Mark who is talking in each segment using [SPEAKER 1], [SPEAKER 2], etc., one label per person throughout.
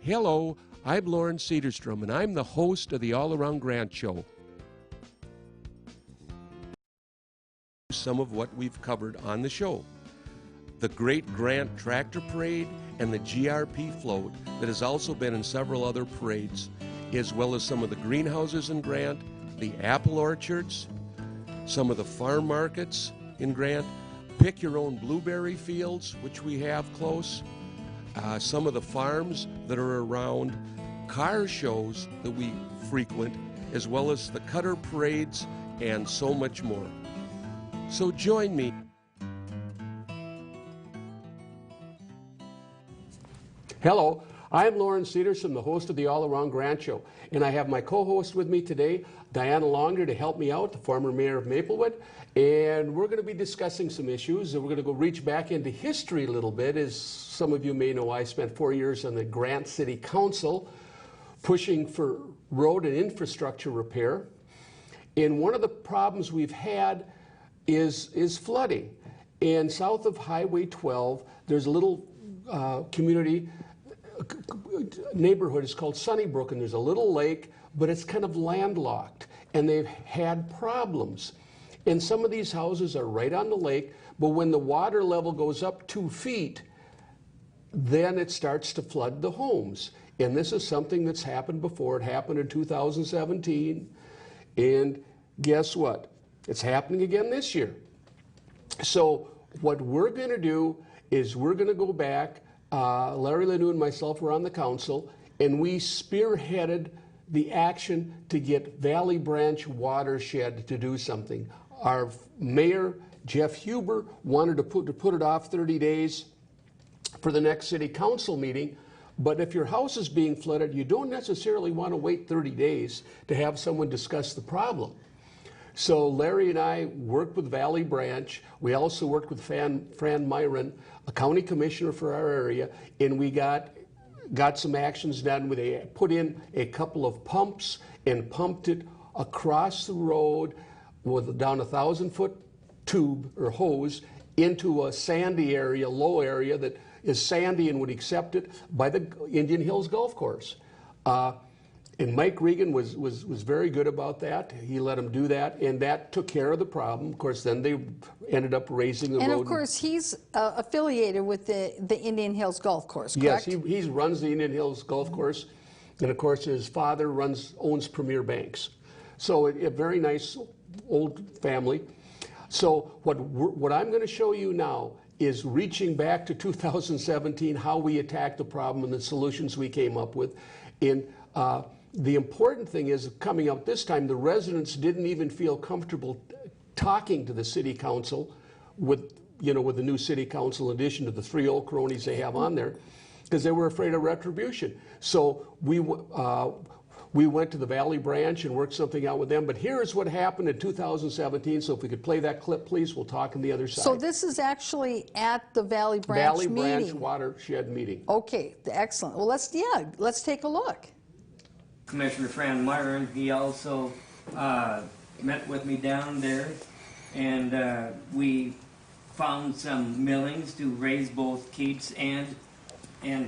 [SPEAKER 1] Hello, I'm Loren Sederstrom, and I'm the host of the All Around Grant Show. Some of what we've covered on the show. The Great Grant Tractor Parade and the GRP Float that has also been in several other parades, as well as some of the greenhouses in Grant, the apple orchards, some of the farm markets in Grant, pick your own blueberry fields, which we have close, some of the farms that are around, car shows that we frequent, as well as the cutter parades and so much more. So join me. Hello, I'm Loren Sederstrom, the host of the All Around Grant Show, and I have my co-host with me today, Diana Longer, to help me out, the former mayor of Maplewood, and we're going to be discussing some issues, and we're going to go reach back into history a little bit. As some of you may know, I spent 4 years on the Grant City Council pushing for road and infrastructure repair, and one of the problems we've had is flooding. And south of Highway 12, there's a little community neighborhood. It's called Sunnybrook, and there's a little lake, but it's kind of landlocked, and they've had problems. And some of these houses are right on the lake, but when the water level goes up 2 feet, then it starts to flood the homes. And this is something that's happened before. It happened in 2017, and guess what? It's happening again this year. So what we're going to do is we're going to go back. Larry Ledoux and myself were on the council, and we spearheaded the action to get Valley Branch Watershed to do something. Our mayor, Jeff Huber, wanted to put it off 30 days for the next city council meeting, but if your house is being flooded, you don't necessarily want to wait 30 days to have someone discuss the problem. So Larry and I worked with Valley Branch. We also worked with Fran Myron, a county commissioner for our area, and we got some actions done where they put in a couple of pumps and pumped it across the road with down a 1,000-foot tube or hose into a sandy area, low area that is sandy and would accept it by the Indian Hills Golf Course. And Mike Regan was very good about that. He let him do that, and that took care of the problem. Of course, then they ended up raising the road.
[SPEAKER 2] And of course, he's affiliated with the Indian Hills Golf Course, correct?
[SPEAKER 1] Yes, he runs the Indian Hills Golf Course, and of course, his father owns Premier Banks. So a very nice old family. So what I'm going to show you now is reaching back to 2017, how we attacked the problem and the solutions we came up with. And the important thing is, coming up this time, the residents didn't even feel comfortable talking to the city council with the new city council, in addition to the 3 old cronies they have on there, because they were afraid of retribution. So we went to the Valley Branch and worked something out with them. But here is what happened in 2017. So if we could play that clip, please, we'll talk on the other side.
[SPEAKER 2] So this is actually at the Valley Branch meeting.
[SPEAKER 1] Valley Branch Watershed meeting.
[SPEAKER 2] Okay, excellent. Well, let's take a look.
[SPEAKER 3] Commissioner Fran Myron, he also met with me down there, and we found some millings to raise both Keats and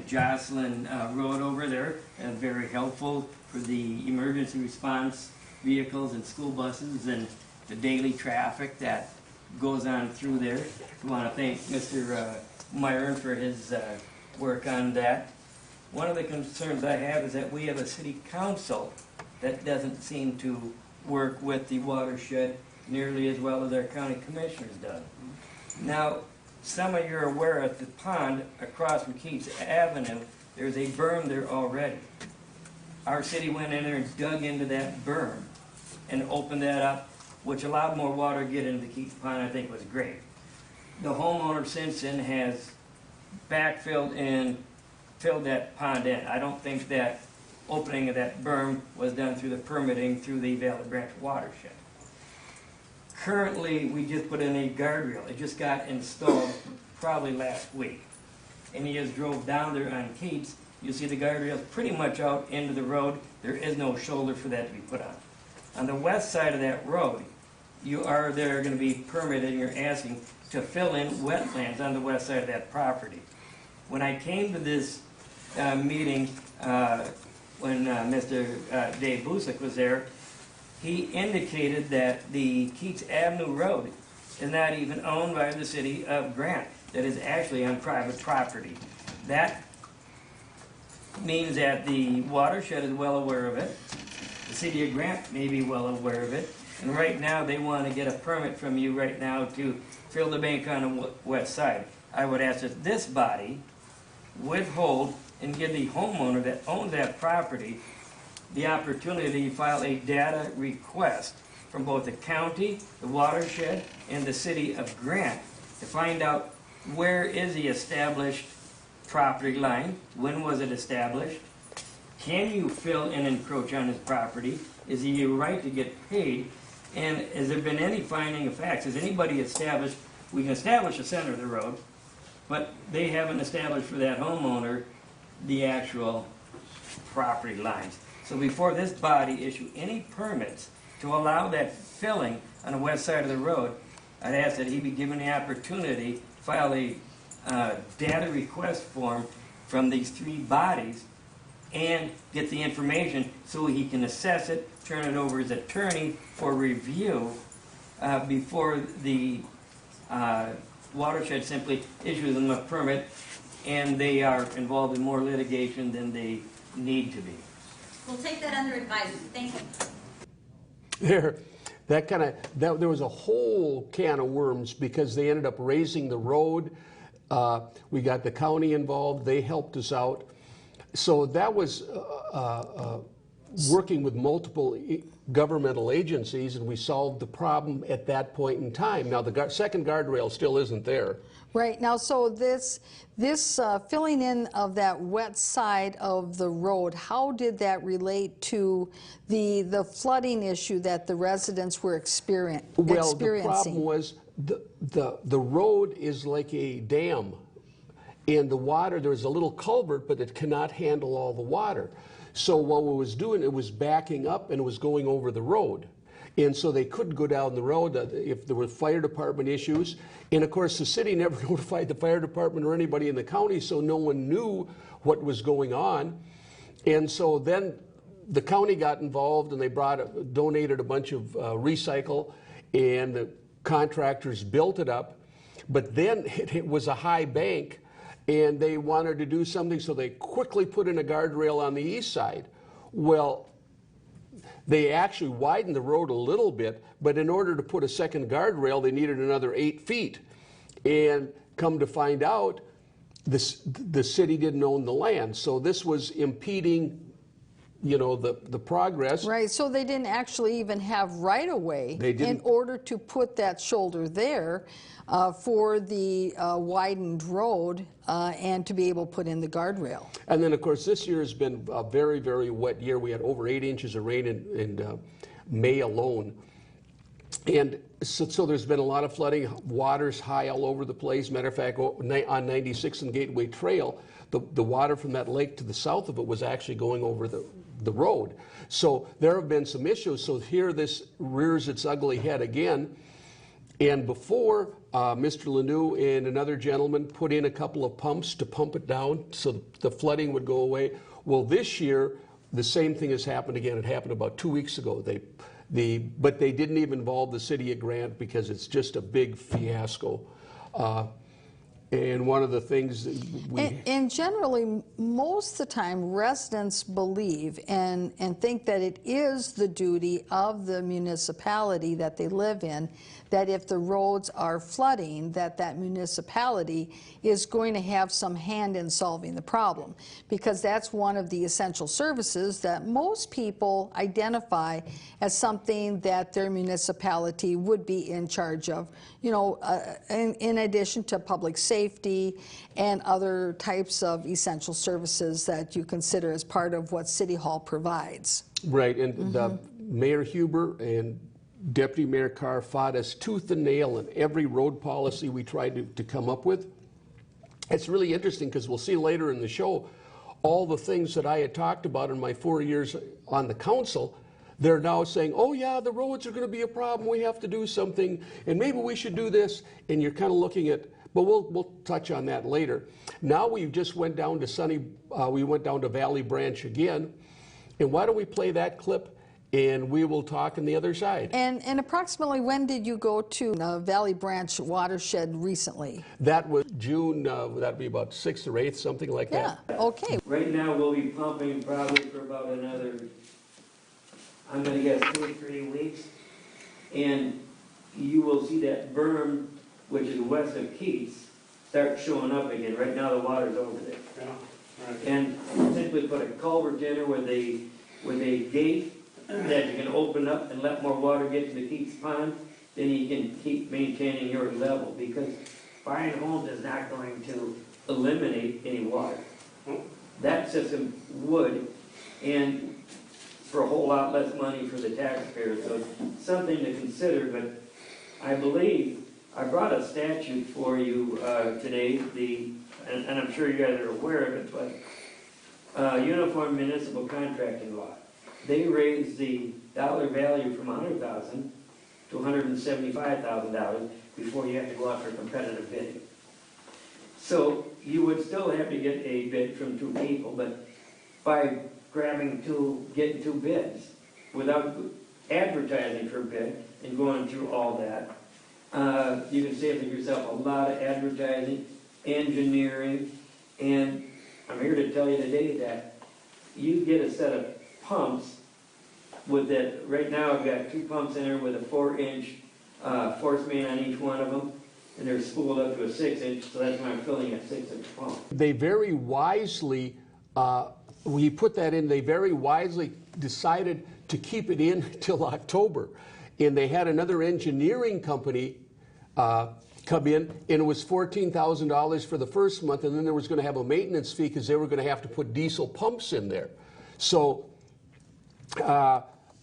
[SPEAKER 3] Jocelyn Road over there, very helpful for the emergency response vehicles and school buses and the daily traffic that goes on through there. We want to thank Mr. Myron for his work on that. One of the concerns I have is that we have a city council that doesn't seem to work with the watershed nearly as well as our county commissioners do. Now, some of you are aware at the pond across from Keats Avenue, there's a berm there already. Our city went in there and dug into that berm and opened that up, which allowed more water to get into the Keats Pond. I think was great. The homeowner since then has backfilled and filled that pond in. I don't think that opening of that berm was done through the permitting through the Valley Branch Watershed. Currently, we just put in a guardrail. It just got installed probably last week. And you just drove down there on Keats, you see the guardrail pretty much out into the road. There is no shoulder for that to be put on. On the west side of that road, they're going to be permitted, and you're asking to fill in wetlands on the west side of that property. When I came to this meeting, when Mr. Dave Busick was there, he indicated that the Keats Avenue Road is not even owned by the city of Grant. That is actually on private property. That means that the watershed is well aware of it. The city of Grant may be well aware of it. And right now they want to get a permit from you right now to fill the bank on the west side. I would ask that this body withhold and give the homeowner that owns that property the opportunity to file a data request from both the county, the watershed, and the city of Grant to find out where is the established property line, when was it established, can you fill and encroach on his property, is he right to get paid, and has there been any finding of facts? Has anybody established, we can establish the center of the road, but they haven't established for that homeowner the actual property lines. So before this body issue any permits to allow that filling on the west side of the road, I'd ask that he be given the opportunity to file a data request form from these three bodies and get the information so he can assess it, turn it over to his attorney for review before the watershed simply issues them a permit and they are involved in more litigation than they need to be.
[SPEAKER 4] We'll take that under advisement. Thank you.
[SPEAKER 1] There was a whole can of worms because they ended up raising the road. We got the county involved. They helped us out. So that was working with multiple governmental agencies, and we solved the problem at that point in time. Now, the second guardrail still isn't there.
[SPEAKER 2] Right. Now, so this filling in of that wet side of the road, how did that relate to the flooding issue that the residents were experiencing?
[SPEAKER 1] Well, the problem was the road is like a dam, and the water, there's a little culvert, but it cannot handle all the water. So what it was doing, it was backing up and it was going over the road. And so they couldn't go down the road if there were fire department issues. And of course, the city never notified the fire department or anybody in the county, so no one knew what was going on. And so then the county got involved and they donated a bunch of recycle, and the contractors built it up. But then it was a high bank, and they wanted to do something, so they quickly put in a guardrail on the east side. Well, they actually widened the road a little bit, but in order to put a second guardrail, they needed another 8 feet. And come to find out, the city didn't own the land, so this was impeding, the progress.
[SPEAKER 2] Right, so they didn't actually even have right-of-way in order to put that shoulder there for the widened road and to be able to put in the guardrail.
[SPEAKER 1] And then, of course, this year has been a very, very wet year. We had over 8 inches of rain in May alone. And so there's been a lot of flooding. Water's high all over the place. Matter of fact, on 96 and Gateway Trail, the water from that lake to the south of it was actually going over the road. So there have been some issues. So here this rears its ugly head again. And before, Mr. Lanou and another gentleman put in a couple of pumps to pump it down so the flooding would go away. Well, this year, the same thing has happened again. It happened about 2 weeks ago. But they didn't even involve the city of Grant because it's just a big fiasco. And one of the things that
[SPEAKER 2] and generally, most of the time, residents believe and think that it is the duty of the municipality that they live in, that if the roads are flooding, that municipality is going to have some hand in solving the problem, because that's one of the essential services that most people identify as something that their municipality would be in charge of, in addition to public safety and other types of essential services that you consider as part of what City Hall provides.
[SPEAKER 1] Right, and Mayor Huber and Deputy Mayor Carr fought us tooth and nail in every road policy we tried to come up with. It's really interesting because we'll see later in the show all the things that I had talked about in my 4 years on the council. They're now saying, oh yeah, the roads are going to be a problem, we have to do something, and maybe we should do this. And you're kind of looking at, But we'll touch on that later. Now we just went down to we went down to Valley Branch again. And why don't we play that clip, and we will talk on the other side.
[SPEAKER 2] And approximately when did you go to Valley Branch watershed recently?
[SPEAKER 1] That was June, that'd be about 6th or 8th, something like that.
[SPEAKER 2] Yeah, okay.
[SPEAKER 3] Right now, we'll be pumping probably for about another, I'm gonna guess 2 or 3 weeks. And you will see that berm, which is west of Keats, start showing up again. Right now, the water's over there.
[SPEAKER 1] Yeah, right.
[SPEAKER 3] And simply put a culvert in there with a gate that you can open up and let more water get to the Keats Pond, then you can keep maintaining your level, because buying homes is not going to eliminate any water. That system would, and for a whole lot less money for the taxpayers, so it's something to consider. But I believe, I brought a statute for you today, and I'm sure you guys are aware of it, but Uniform Municipal Contracting Law. They raised the dollar value from $100,000 to $175,000 before you have to go out for competitive bidding. So you would still have to get a bid from 2 people, but by getting 2 bids without advertising for a bid and going through all that, you can save yourself a lot of advertising, engineering, and I'm here to tell you today that you get a set of pumps with that. Right now I've got 2 pumps in there with a 4-inch force main on each one of them, and they're spooled up to a 6-inch, so that's why I'm filling a 6-inch pump.
[SPEAKER 1] They very wisely, we put that in, they very wisely decided to keep it in till October. And they had another engineering company come in, and it was $14,000 for the first month, and then there was going to have a maintenance fee because they were going to have to put diesel pumps in there. So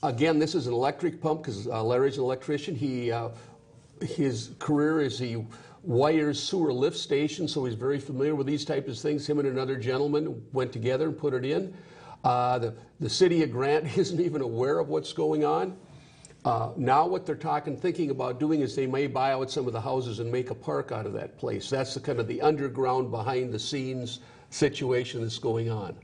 [SPEAKER 1] again, this is an electric pump because Larry's an electrician. His career is he wires sewer lift stations, so he's very familiar with these types of things. Him and another gentleman went together and put it in. The city of Grant isn't even aware of what's going on. Now what they're thinking about doing is they may buy out some of the houses and make a park out of that place. That's the kind of the underground, behind the scenes situation that's going on.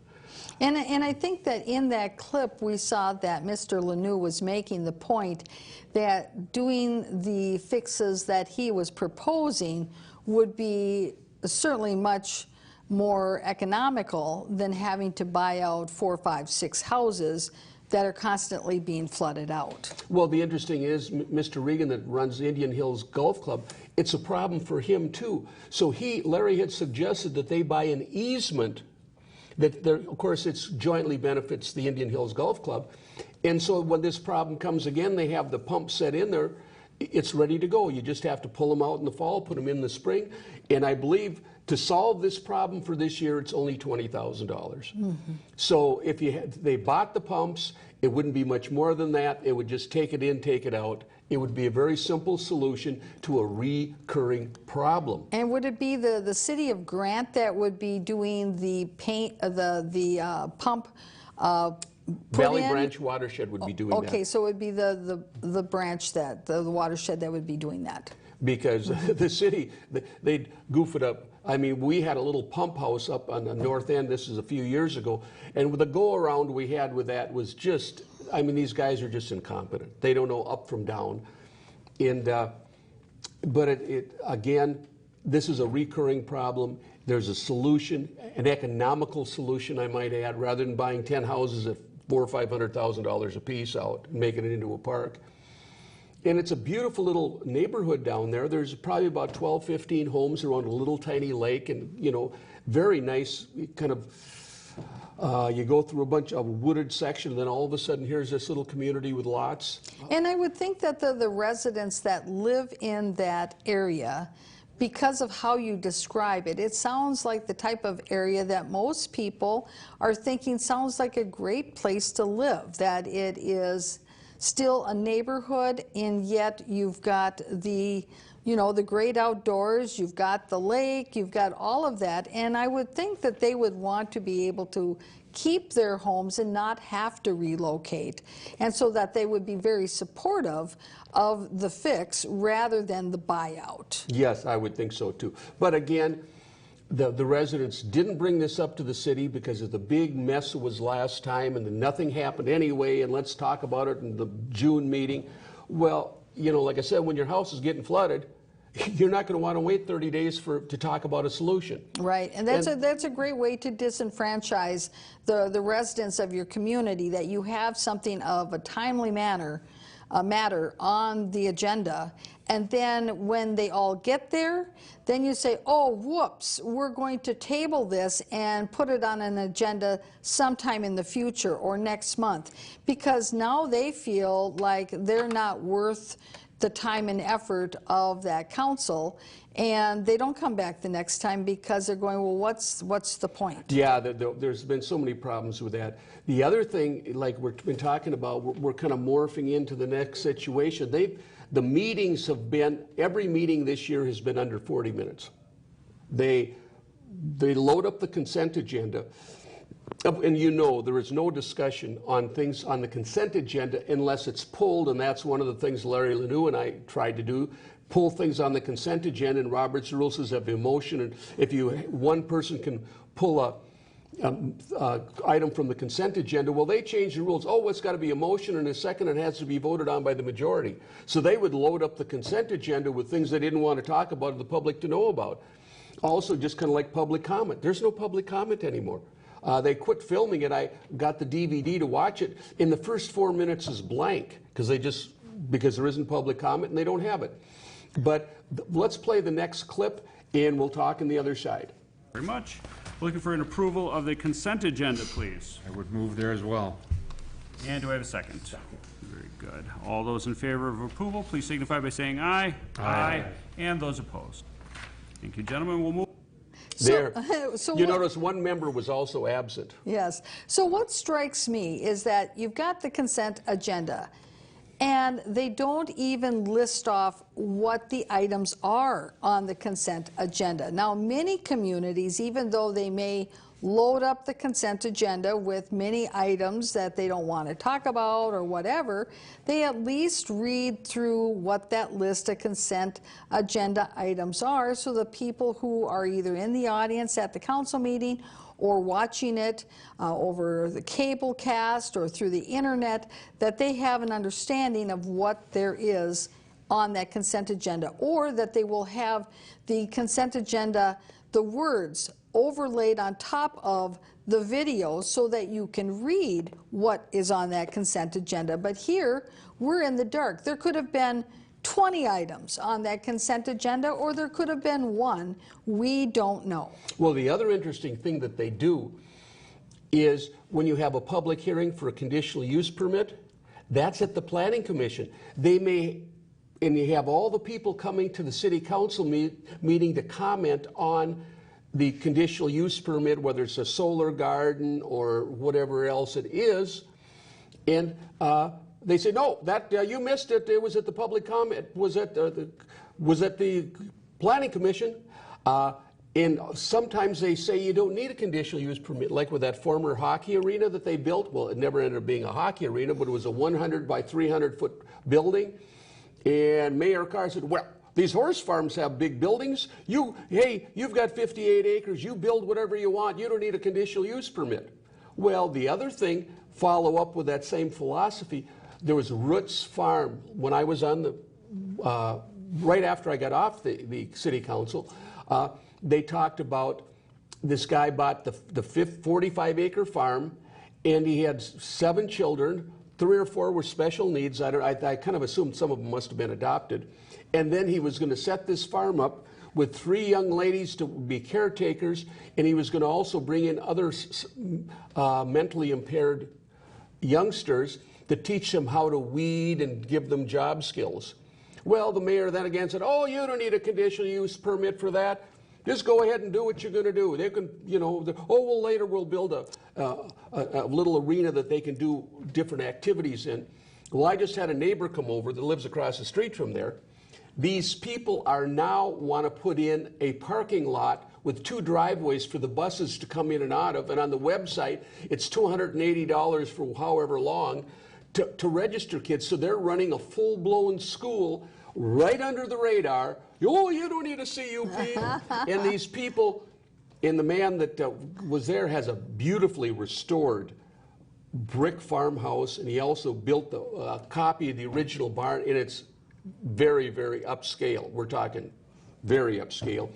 [SPEAKER 2] And I think that in that clip we saw that Mr. Lanou was making the point that doing the fixes that he was proposing would be certainly much more economical than having to buy out 4, 5, 6 houses that are constantly being flooded out.
[SPEAKER 1] Well, the interesting is Mr. Regan that runs Indian Hills Golf Club, it's a problem for him too. So Larry had suggested that they buy an easement that, of course, it jointly benefits the Indian Hills Golf Club. And so when this problem comes again, they have the pump set in there. It's ready to go. You just have to pull them out in the fall, put them in the spring. And I believe to solve this problem for this year, it's only $20,000. Mm-hmm. So if they bought the pumps, it wouldn't be much more than that. It would just take it in, take it out. It would be a very simple solution to a recurring problem.
[SPEAKER 2] And would it be the city of Grant that would be doing the pump?
[SPEAKER 1] Valley Branch Watershed would be doing that.
[SPEAKER 2] Okay, so it would be the branch the watershed that would be doing that.
[SPEAKER 1] Because the city, they'd goof it up. I mean, we had a little pump house up on the north end, this is a few years ago, and the go-around we had with that was just, I mean, these guys are just incompetent. They don't know up from down. And, but again, this is a recurring problem. There's a solution, an economical solution, I might add, rather than buying 10 houses at $400,000 or $500,000 a piece out and making it into a park. And it's a beautiful little neighborhood down there. There's probably about 12, 15 homes around a little tiny lake, and, you know, very nice kind of, you go through a bunch of wooded section, and then all of a sudden here's this little community with lots.
[SPEAKER 2] And I would think that the residents that live in that area, because of how you describe it, it sounds like the type of area that most people are thinking sounds like a great place to live, that it is still a neighborhood, and yet you've got the, you know, the great outdoors, you've got the lake, you've got all of that, and I would think that they would want to be able to keep their homes and not have to relocate, and so that they would be very supportive of the fix rather than the buyout.
[SPEAKER 1] Yes, I would think so too. But again, the residents didn't bring this up to the city because of the big mess it was last time, and then nothing happened anyway, and let's talk about it in the June meeting. Well, you know, like I said, when your house is getting flooded, you're not going to want to wait 30 days to talk about a solution.
[SPEAKER 2] Right, and that's a great way to disenfranchise the residents of your community, that you have something of a timely matter on the agenda, and then when they all get there, then you say, oh, whoops, we're going to table this and put it on an agenda sometime in the future or next month, because now they feel like they're not worth the time and effort of that council, and they don't come back the next time because they're going, well, what's the point?
[SPEAKER 1] Yeah, there's been so many problems with that. The other thing, like we've been talking about, we're kind of morphing into the next situation. The meetings have been, every meeting this year has been under 40 minutes. They load up the consent agenda, and you know there is no discussion on things on the consent agenda unless it's pulled, and that's one of the things Larry Lanou and I tried to do, pull things on the consent agenda, and Robert's rules says have emotion, and if one person can pull a item from the consent agenda, well, they changed the rules. Oh, it's got to be a motion, and a second it has to be voted on by the majority. So they would load up the consent agenda with things they didn't want to talk about or the public to know about. Also, just kind of like public comment. There's no public comment anymore. They quit filming it. I got the DVD to watch it. In the first 4 minutes is blank because there isn't public comment and they don't have it. But let's play the next clip and we'll talk on the other side.
[SPEAKER 5] Very much. Looking for an approval of the consent agenda, please.
[SPEAKER 6] I would move there as well.
[SPEAKER 5] And do I have a second? Very good. All those in favor of approval, please signify by saying aye. Aye. And those opposed. Thank you, gentlemen. We'll move.
[SPEAKER 1] There.
[SPEAKER 2] So
[SPEAKER 1] You notice one member was also absent.
[SPEAKER 2] Yes. So what strikes me is that you've got the consent agenda, and they don't even list off what the items are on the consent agenda. Now, many communities, even though they may load up the consent agenda with many items that they don't want to talk about or whatever, they at least read through what that list of consent agenda items are, so the people who are either in the audience at the council meeting or watching it over the cable cast or through the internet, that they have an understanding of what there is on that consent agenda, or that they will have the consent agenda, the words overlaid on top of the video so that you can read what is on that consent agenda. But here, we're in the dark. There could have been 20 items on that consent agenda, or there could have been one. We don't know.
[SPEAKER 1] Well, the other interesting thing that they do is when you have a public hearing for a conditional use permit, that's at the Planning Commission. They may, and you have all the people coming to the city council meeting to comment on the conditional use permit, whether it's a solar garden or whatever else it is, and they say, no, that you missed it. It was at the public comment. Was at the Planning Commission. And sometimes they say you don't need a conditional use permit, like with that former hockey arena that they built. Well, it never ended up being a hockey arena, but it was a 100 by 300 foot building. And Mayor Carr said, well, these horse farms have big buildings. You've got 58 acres. You build whatever you want. You don't need a conditional use permit. Well, the other thing, follow up with that same philosophy, there was Roots Farm. When I was on the, right after I got off the city council, they talked about this guy bought the 45-acre farm, and he had 7 children. 3 or 4 were special needs. I kind of assumed some of them must have been adopted. And then he was going to set this farm up with 3 young ladies to be caretakers, and he was going to also bring in other mentally impaired youngsters to teach them how to weed and give them job skills. Well, the mayor then again said, oh, you don't need a conditional use permit for that. Just go ahead and do what you're going to do. They can, well, later we'll build a little arena that they can do different activities in. Well, I just had a neighbor come over that lives across the street from there. These people are now want to put in a parking lot with 2 driveways for the buses to come in and out of. And on the website, it's $280 for however long to register kids. So they're running a full-blown school right under the radar. Oh, you don't need a CUP. And these people, and the man that was there has a beautifully restored brick farmhouse, and he also built a copy of the original barn, and it's very, very upscale. We're talking very upscale.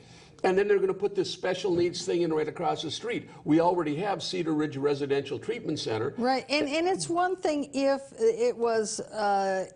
[SPEAKER 1] And then they're going to put this special needs thing in right across the street. We already have Cedar Ridge Residential Treatment Center.
[SPEAKER 2] Right, and it's one thing if it was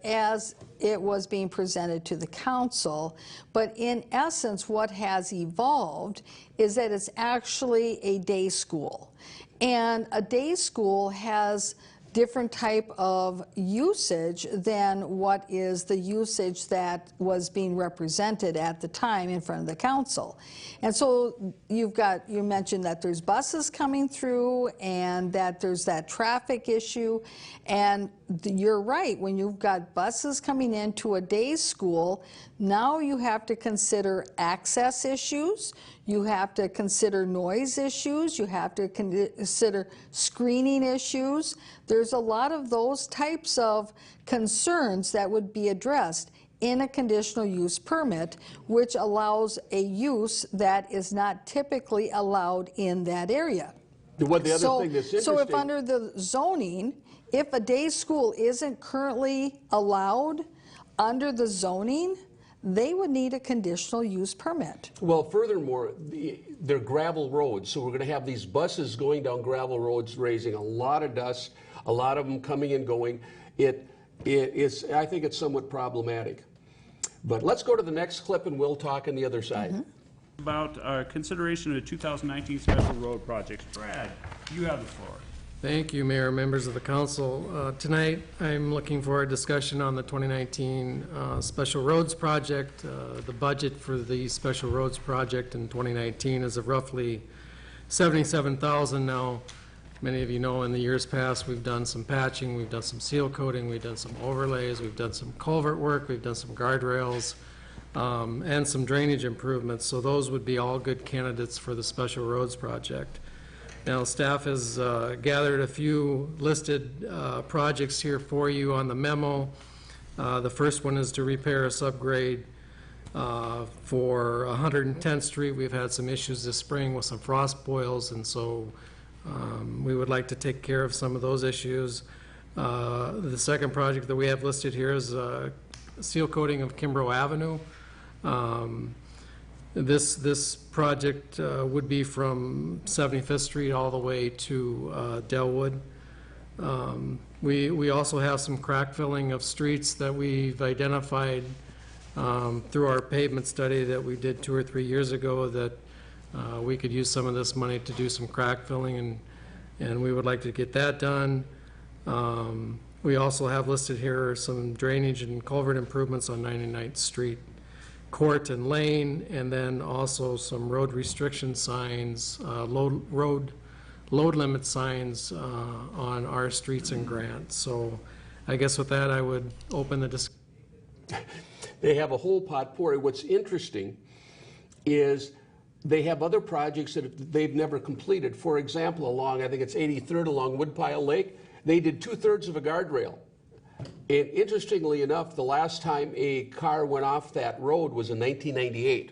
[SPEAKER 2] as it was being presented to the council, but in essence what has evolved is that it's actually a day school. And a day school has different type of usage than what is the usage that was being represented at the time in front of the council. And so you mentioned that there's buses coming through and that there's that traffic issue, and you're right, when you've got buses coming into a day school, now you have to consider access issues, you have to consider noise issues, you have to consider screening issues. There's a lot of those types of concerns that would be addressed in a conditional use permit, which allows a use that is not typically allowed in that area.
[SPEAKER 1] What the other thing that's interesting,
[SPEAKER 2] so if under the zoning, if a day school isn't currently allowed under the zoning, they would need a conditional use permit.
[SPEAKER 1] well, furthermore, they're gravel roads, so we're going to have these buses going down gravel roads raising a lot of dust, a lot of them coming and going. I think it's somewhat problematic. But let's go to the next clip and we'll talk on the other side.
[SPEAKER 2] Mm-hmm.
[SPEAKER 5] About consideration of the 2019 special road projects. Brad, you have the floor.
[SPEAKER 6] Thank you, Mayor, members of the council. Tonight, I'm looking for a discussion on the 2019 Special Roads Project. The budget for the Special Roads Project in 2019 is of roughly $77,000. Now, many of you know in the years past, we've done some patching, we've done some seal coating, we've done some overlays, we've done some culvert work, we've done some guardrails, and some drainage improvements. So those would be all good candidates for the Special Roads Project. Now, staff has gathered a few listed projects here for you on the memo. The first one is to repair a subgrade for 110th Street. We've had some issues this spring with some frost boils, and so we would like to take care of some of those issues. The second project that we have listed here is seal coating of Kimbrough Avenue. This project would be from 75th Street all the way to Delwood. We also have some crack filling of streets that we've identified through our pavement study that we did 2 or 3 years ago, that we could use some of this money to do some crack filling, and we would like to get that done. We also have listed here some drainage and culvert improvements on 99th Street, Court and Lane, and then also some road restriction signs, road load limit signs on our streets and Grant. So I guess with that, I would open the discussion.
[SPEAKER 1] They have a whole potpourri. What's interesting is they have other projects that they've never completed. For example, along, I think it's 83rd along Woodpile Lake, they did 2/3 of a guardrail. And interestingly enough, the last time a car went off that road was in 1998.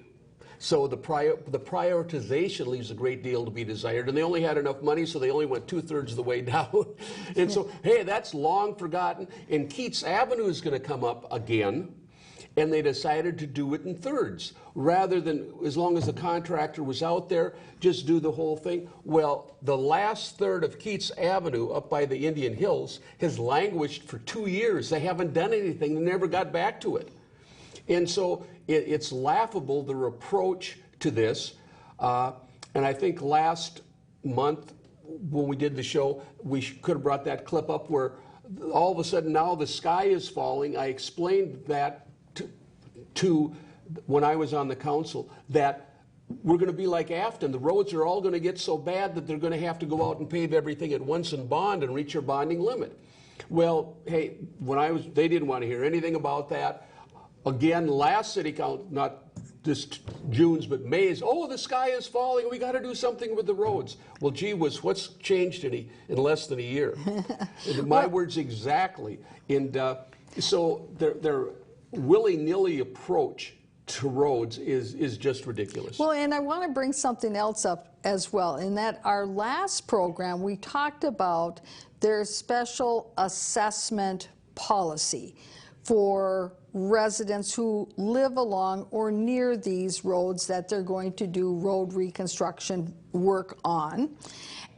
[SPEAKER 1] So the prioritization leaves a great deal to be desired. And they only had enough money, so they only went 2/3 of the way down. And so, hey, that's long forgotten. And Keats Avenue is going to come up again. And they decided to do it in thirds, rather than, as long as the contractor was out there, just do the whole thing. Well, the last third of Keats Avenue up by the Indian Hills has languished for 2 years. They haven't done anything. They never got back to it. And so it's laughable, their approach to this. And I think last month when we did the show, we could have brought that clip up where all of a sudden now the sky is falling. I explained that to when I was on the council, that we're going to be like Afton. The roads are all going to get so bad that they're going to have to go out and pave everything at once and bond and reach your bonding limit. Well, hey, they didn't want to hear anything about that. Again, last city council, not this June's, but May's, oh, the sky is falling, we got to do something with the roads. Well, gee whiz, what's changed in less than a year? My words exactly. And so their willy-nilly approach to roads is just ridiculous.
[SPEAKER 2] Well, and I want to bring something else up as well, in that our last program, we talked about their special assessment policy for residents who live along or near these roads that they're going to do road reconstruction work on.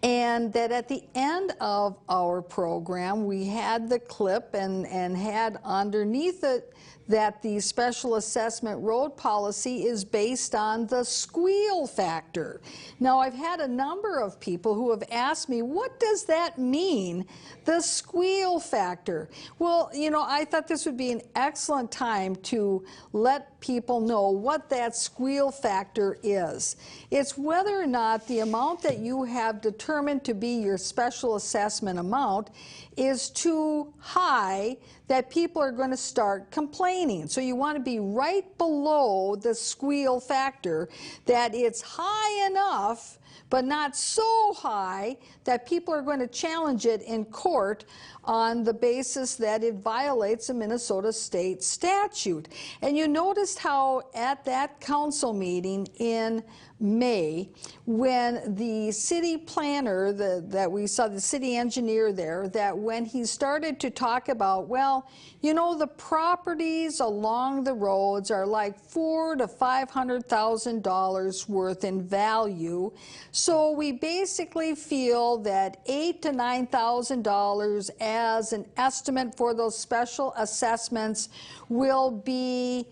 [SPEAKER 2] And that at the end of our program, we had the clip and had underneath it that the special assessment road policy is based on the squeal factor. Now, I've had a number of people who have asked me, what does that mean, the squeal factor? Well, you know, I thought this would be an excellent time to let people know what that squeal factor is. It's whether or not the amount that you have determined to be your special assessment amount is too high that people are going to start complaining. So you want to be right below the squeal factor, that it's high enough but not so high that people are going to challenge it in court on the basis that it violates a Minnesota state statute. And you noticed how at that council meeting in May, when the city planner, that we saw the city engineer there, that when he started to talk about, well, you know, the properties along the roads are like $400,000 to $500,000 worth in value. So we basically feel that $8,000 to $9,000 as an estimate for those special assessments will be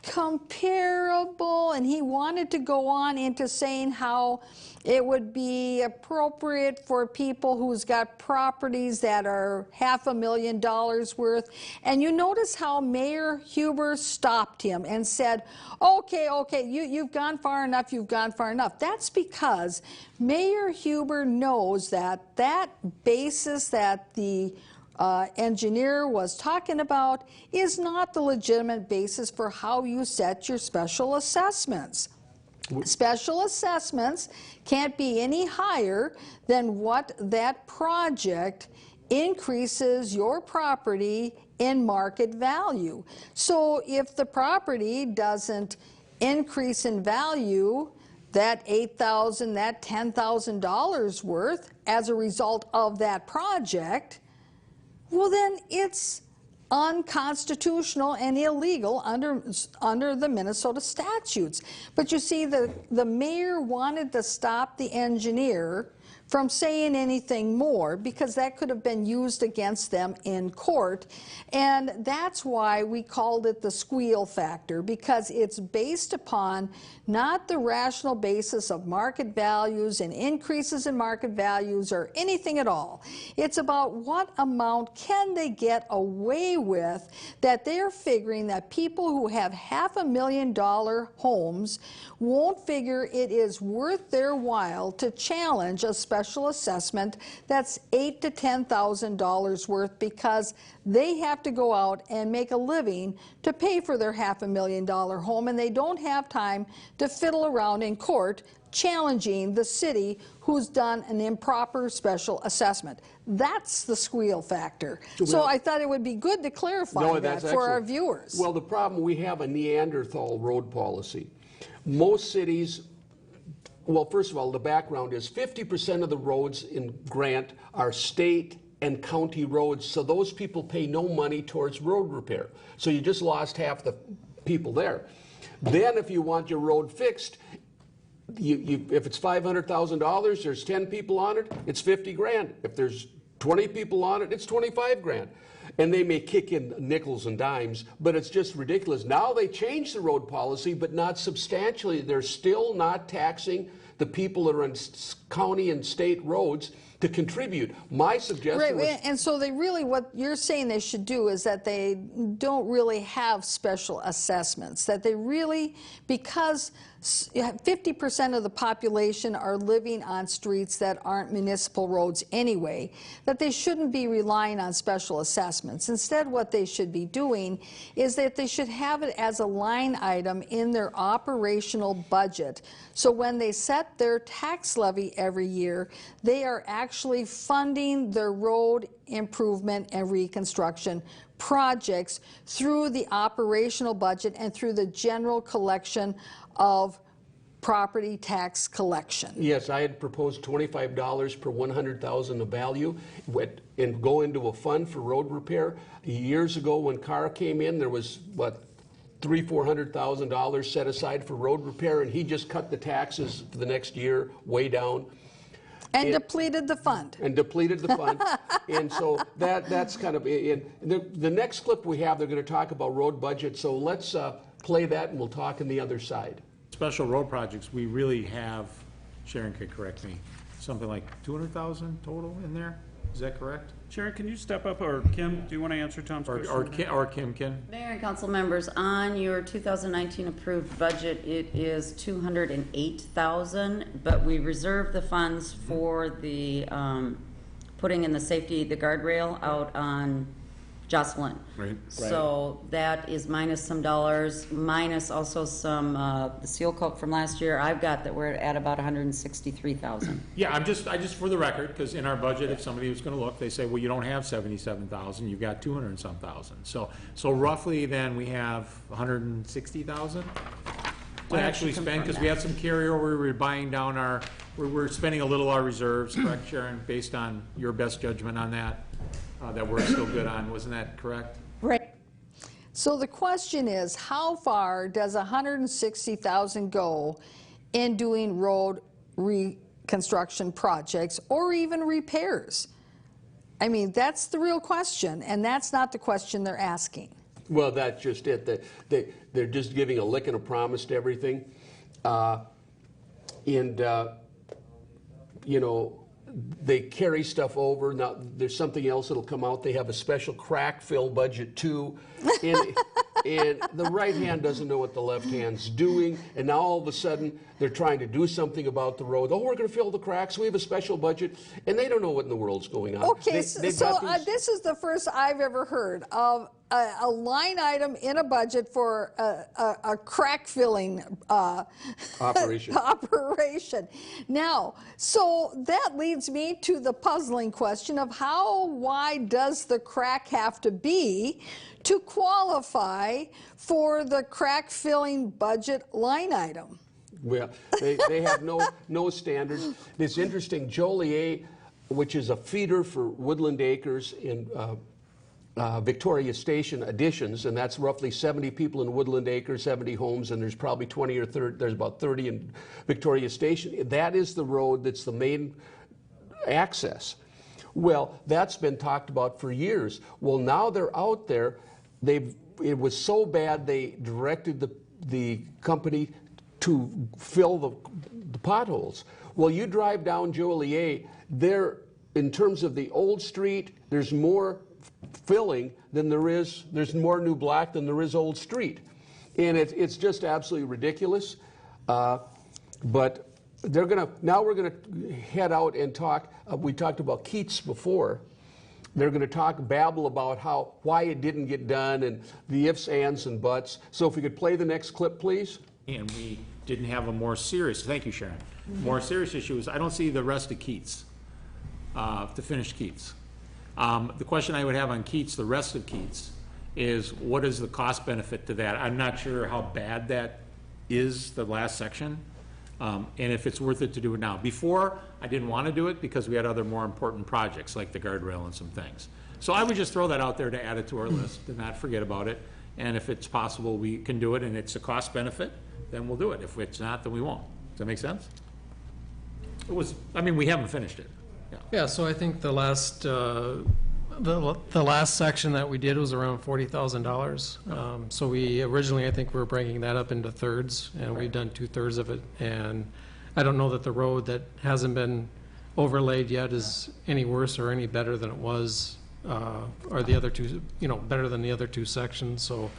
[SPEAKER 2] comparable, and he wanted to go on into saying how it would be appropriate for people who's got properties that are $500,000 worth. And you notice how Mayor Huber stopped him and said, okay, you've gone far enough, you've gone far enough. That's because Mayor Huber knows that that basis that the engineer was talking about is not the legitimate basis for how you set your special assessments. Special assessments can't be any higher than what that project increases your property in market value. So if the property doesn't increase in value that $8,000, that $10,000 worth as a result of that project, well, then it's unconstitutional and illegal under the Minnesota statutes. But you see, the mayor wanted to stop the engineer from saying anything more because that could have been used against them in court. And that's why we called it the squeal factor, because it's based upon not the rational basis of market values and increases in market values or anything at all. It's about what amount can they get away with that they're figuring that people who have $500,000 homes won't figure it is worth their while to challenge a special assessment that's $8,000 to $10,000 worth because they have to go out and make a living to pay for their $500,000 home, and they don't have time to fiddle around in court challenging the city who's done an improper special assessment. That's the squeal factor. So I thought it would be good to clarify that for our viewers.
[SPEAKER 1] Well, the problem, we have a Neanderthal road policy. Most cities, well, first of all, the background is 50% of the roads in Grant are state and county roads, so those people pay no money towards road repair. So you just lost half the people there. Then if you want your road fixed, if it's $500,000, there's 10 people on it, it's 50 grand. If there's 20 people on it, it's 25 grand. And they may kick in nickels and dimes, but it's just ridiculous. Now they changed the road policy, but not substantially. They're still not taxing the people that are on county and state roads to contribute. My suggestion was...
[SPEAKER 2] And so they really, what you're saying they should do is that they don't really have special assessments, that they really, because 50% of the population are living on streets that aren't municipal roads anyway, that they shouldn't be relying on special assessments. Instead, what they should be doing is that they should have it as a line item in their operational budget. So when they set their tax levy every year, they are actually funding their road improvement and reconstruction projects through the operational budget and through the general collection of property tax collection.
[SPEAKER 1] Yes, I had proposed $25 per 100,000 of value and go into a fund for road repair. Years ago when Carr came in, there was, what, $300,000-400,000 set aside for road repair, and he just cut the taxes for the next year way down.
[SPEAKER 2] And depleted the fund.
[SPEAKER 1] And depleted the fund. And so that's kind of, and the next clip we have, they're going to talk about road budget, so let's play that and we'll talk on the other side.
[SPEAKER 7] Special road projects, we really have, Sharon could correct me, something like 200,000 total in there? Is that correct?
[SPEAKER 5] Sharon, can you step up, or Kim, do you want to answer Tom's question?
[SPEAKER 7] Or Kim can?
[SPEAKER 8] Mayor and council members, on your 2019 approved budget, it is 208,000, but we reserve the funds for the putting in the safety, the guardrail out on Jocelyn.
[SPEAKER 7] Right.
[SPEAKER 8] So that is minus some dollars, minus also some the seal coat from last year. I've got that we're at about 163,000.
[SPEAKER 7] Yeah, I just for the record, because in our budget, if somebody was going to look, they say, well, you don't have 77,000, you've got 200 and some thousand. So roughly then we have 160,000 to actually spend, because we had some carryover. We were buying down we're spending a little our reserves, correct, Sharon, based on your best judgment on that. That we're still good on, wasn't that correct?
[SPEAKER 2] Right. So the question is, how far does 160,000 go in doing road reconstruction projects or even repairs? I mean, that's the real question, and that's not the question they're asking.
[SPEAKER 1] Well, that's just it. They're just giving a lick and a promise to everything. You know, they carry stuff over. Now, there's something else that'll come out. They have a special crack fill budget, too. And the right hand doesn't know what the left hand's doing. And now, all of a sudden, they're trying to do something about the road. Oh, we're going to fill the cracks. We have a special budget. And they don't know what in the world's going on.
[SPEAKER 2] Okay, this is the first I've ever heard of a line item in a budget for a crack filling operation. Now, so that leads me to the puzzling question of how wide does the crack have to be to qualify for the crack filling budget line item?
[SPEAKER 1] Well, they have no standards. It's interesting, Joliet, which is a feeder for Woodland Acres in Victoria Station additions, and that's roughly 70 people in Woodland Acres, 70 homes, and there's probably 20 or 30, there's about 30 in Victoria Station. That is the road that's the main access. Well, that's been talked about for years. Well, now they're out there. It was so bad they directed the company to fill the potholes. Well, you drive down Joliet, there, in terms of the old street, there's more filling than there's more new black than there is old street. And it's just absolutely ridiculous. But now we're gonna head out and talk, we talked about Keats before. They're going to babble about why it didn't get done and the ifs, ands, and buts. So if we could play the next clip, please.
[SPEAKER 7] And we didn't have a more serious, thank you, Sharon, more serious issue is I don't see the rest of Keats, to finish Keats. The question I would have on Keats, the rest of Keats, is what is the cost benefit to that? I'm not sure how bad that is, the last section, and if it's worth it to do it now. Before, I didn't want to do it because we had other more important projects like the guardrail and some things. So I would just throw that out there to add it to our list and not forget about it. And if it's possible we can do it and it's a cost benefit, then we'll do it. If it's not, then we won't. Does that make sense? We haven't finished it.
[SPEAKER 6] Yeah, so I think the last section that we did was around $40,000. So we originally, I think we were breaking that up into thirds, and we've done 2/3 of it. And I don't know that the road that hasn't been overlaid yet is any worse or any better than it was, or the other two, better than the other two sections, so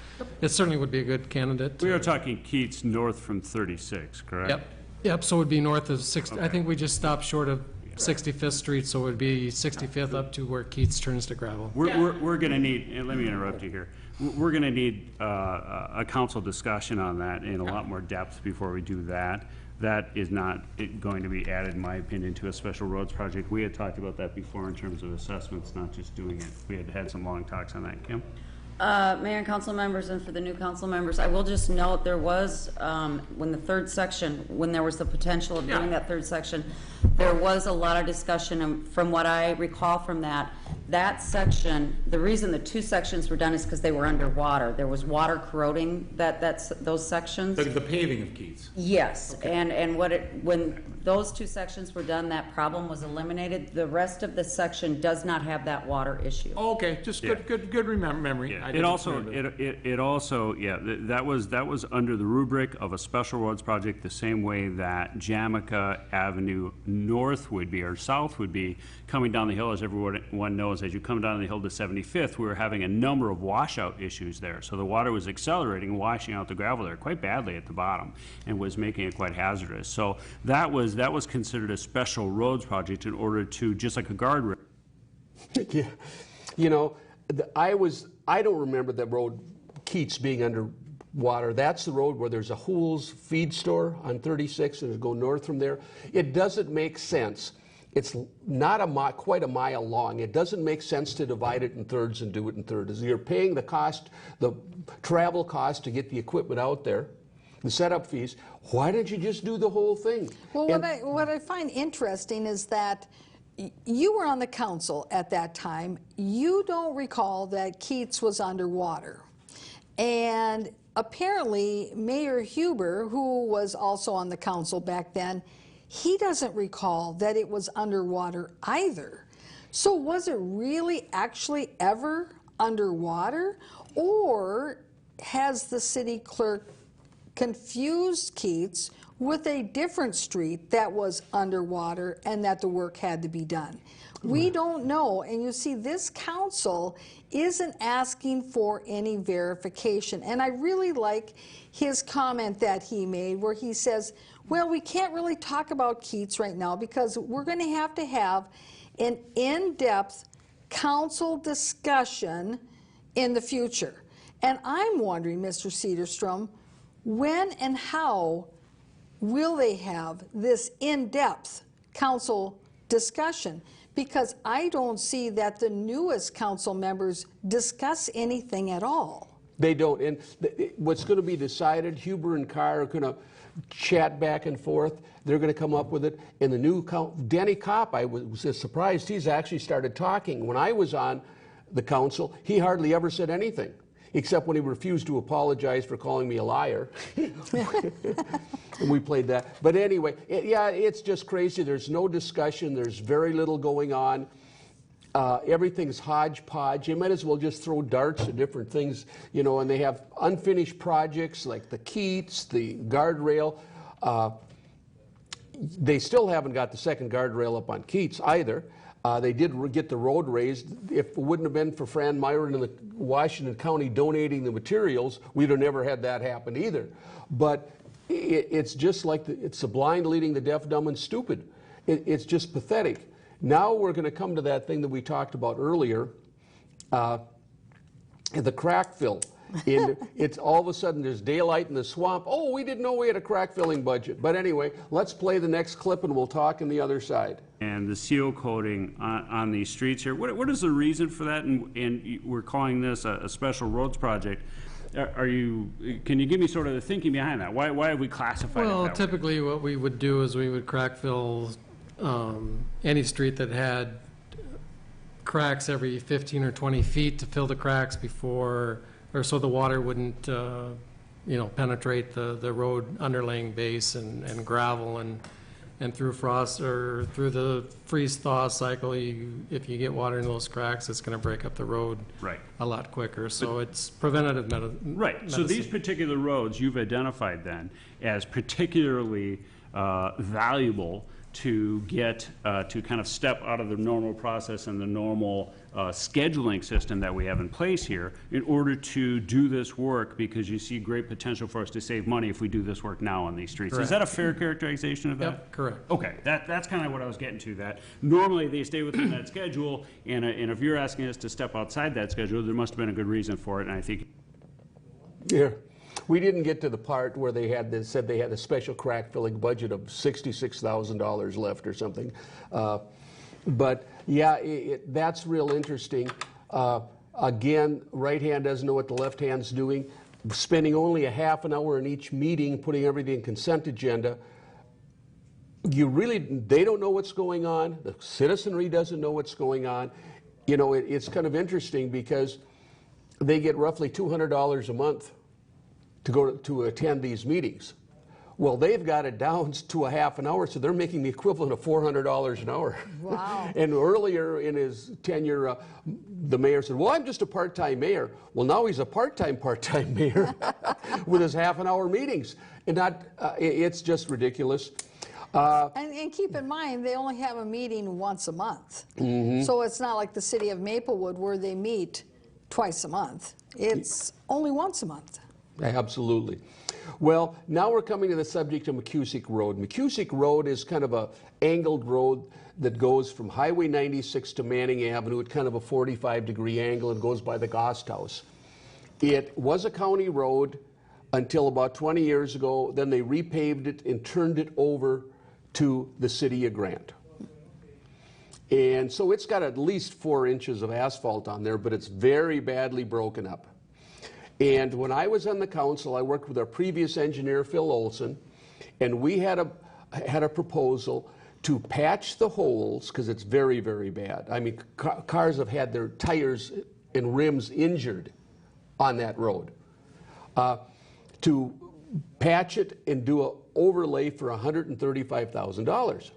[SPEAKER 6] it certainly would be a good candidate.
[SPEAKER 5] We are talking Keats north from 36, correct?
[SPEAKER 6] Yep, so it would be north of 60, I
[SPEAKER 5] Okay.
[SPEAKER 6] think we just stopped short of 65th Street, so it would be 65th up to where Keats turns to gravel.
[SPEAKER 5] We're gonna need, and let me interrupt you here. We're gonna need a council discussion on that in a lot more depth before we do that. That is not going to be added, in my opinion, to a special roads project. We had talked about that before in terms of assessments, not just doing it. We had had some long talks on that. Kim?
[SPEAKER 8] Mayor and council members, and for the new council members, I will just note, there was, when the third section, when there was the potential of doing that third section, there was a lot of discussion, and from what I recall from that section, the reason the two sections were done is because they were underwater. There was water corroding those sections.
[SPEAKER 7] The paving of Keats.
[SPEAKER 8] Yes, and when those two sections were done, that problem was eliminated. The rest of the section does not have that water issue.
[SPEAKER 7] Oh, okay, just good memory.
[SPEAKER 5] Yeah.
[SPEAKER 7] I
[SPEAKER 5] It
[SPEAKER 7] didn't
[SPEAKER 5] also,
[SPEAKER 7] remember.
[SPEAKER 5] it also, yeah, that was under the rubric of a special roads project, the same way that Jamaica Avenue North would be, or South would be, coming down the hill, as everyone knows, as you come down the hill to 75th, we were having a number of washout issues there. So the water was accelerating, washing out the gravel there quite badly at the bottom, and was making it quite hazardous. So that was considered a special roads project in order to, just like a guardrail.
[SPEAKER 1] Yeah, I don't remember the road Keats being underwater. That's the road where there's a Hool's feed store on 36 and go north from there. It doesn't make sense. It's not quite a mile long. It doesn't make sense to divide it in thirds and do it in thirds. You're paying the travel cost to get the equipment out there, the setup fees. Why didn't you just do the whole thing?
[SPEAKER 2] Well, what I find interesting is that you were on the council at that time. You don't recall that Keats was underwater. And apparently Mayor Huber, who was also on the council back then, he doesn't recall that it was underwater either. So was it really actually ever underwater? Or has the city clerk confused Keats with a different street that was underwater and that the work had to be done? We don't know. And you see, this council isn't asking for any verification. And I really like his comment that he made where he says, well, we can't really talk about Keats right now because we're going to have an in-depth council discussion in the future. And I'm wondering, Mr. Sederstrom, when and how will they have this in-depth council discussion? Because I don't see that the newest council members discuss anything at all.
[SPEAKER 1] They don't. And what's going to be decided, Huber and Carr are going to chat back and forth. They're going to come up with it. And the new Danny Kopp, I was surprised he's actually started talking. When I was on the council, he hardly ever said anything, except when he refused to apologize for calling me a liar. And we played that. But anyway, it's just crazy. There's no discussion. There's very little going on. Everything's hodgepodge. You might as well just throw darts at different things, and they have unfinished projects like the Keats, the guardrail. They still haven't got the second guardrail up on Keats either. They did get the road raised. If it wouldn't have been for Fran Myron and the Washington County donating the materials, we'd have never had that happen either. But it's just like it's the blind leading the deaf, dumb, and stupid. It's just pathetic. Now we're going to come to that thing that we talked about earlier, the crack fill. It's all of a sudden there's daylight in the swamp. Oh, we didn't know we had a crack filling budget. But anyway, let's play the next clip and we'll talk on the other side.
[SPEAKER 5] And the seal coating on these streets here, what is the reason for that? And we're calling this a special roads project. Can you give me sort of the thinking behind that? Why have we classified it that way?
[SPEAKER 6] Well, typically what we would do is we would crack fill any street that had cracks every 15 or 20 feet to fill the cracks before, or so the water wouldn't, penetrate the road underlaying base and gravel and through frost or through the freeze-thaw cycle. If you get water in those cracks, it's going to break up the road a lot quicker. So it's preventative medicine.
[SPEAKER 5] Right. So these particular roads you've identified then as particularly valuable to get to kind of step out of the normal process and the normal scheduling system that we have in place here in order to do this work, because you see great potential for us to save money if we do this work now on these streets.
[SPEAKER 6] Correct.
[SPEAKER 5] Is that a fair characterization of that?
[SPEAKER 6] Yep, correct.
[SPEAKER 5] Okay, that's kind of what I was getting to, that normally they stay within that schedule, and if you're asking us to step outside that schedule, there must have been a good reason for it, and I think...
[SPEAKER 1] Yeah. We didn't get to the part where they said they had a special crack filling budget of $66,000 left or something. But yeah, that's real interesting. Again, right hand doesn't know what the left hand's doing. Spending only a half an hour in each meeting, putting everything in consent agenda. They don't know what's going on. The citizenry doesn't know what's going on. You know, it's kind of interesting because they get roughly $200 a month to go to attend these meetings. Well, they've got it down to a half an hour, so they're making the equivalent of $400 an hour.
[SPEAKER 2] Wow.
[SPEAKER 1] And earlier in his tenure, the mayor said, well, I'm just a part-time mayor. Well, now he's a part-time mayor with his half-an-hour meetings. And it's just ridiculous.
[SPEAKER 2] And keep in mind, they only have a meeting once a month. Mm-hmm. So it's not like the city of Maplewood where they meet twice a month. It's only once a month.
[SPEAKER 1] Absolutely. Well, now we're coming to the subject of McCusick Road. McCusick Road is kind of an angled road that goes from Highway 96 to Manning Avenue at kind of a 45-degree angle and goes by the Gost House. It was a county road until about 20 years ago. Then they repaved it and turned it over to the city of Grant. And so it's got at least 4 inches of asphalt on there, but it's very badly broken up. And when I was on the council, I worked with our previous engineer, Phil Olson, and we had a proposal to patch the holes, because it's very, very bad. I mean, cars have had their tires and rims injured on that road. To patch it and do an overlay for $135,000.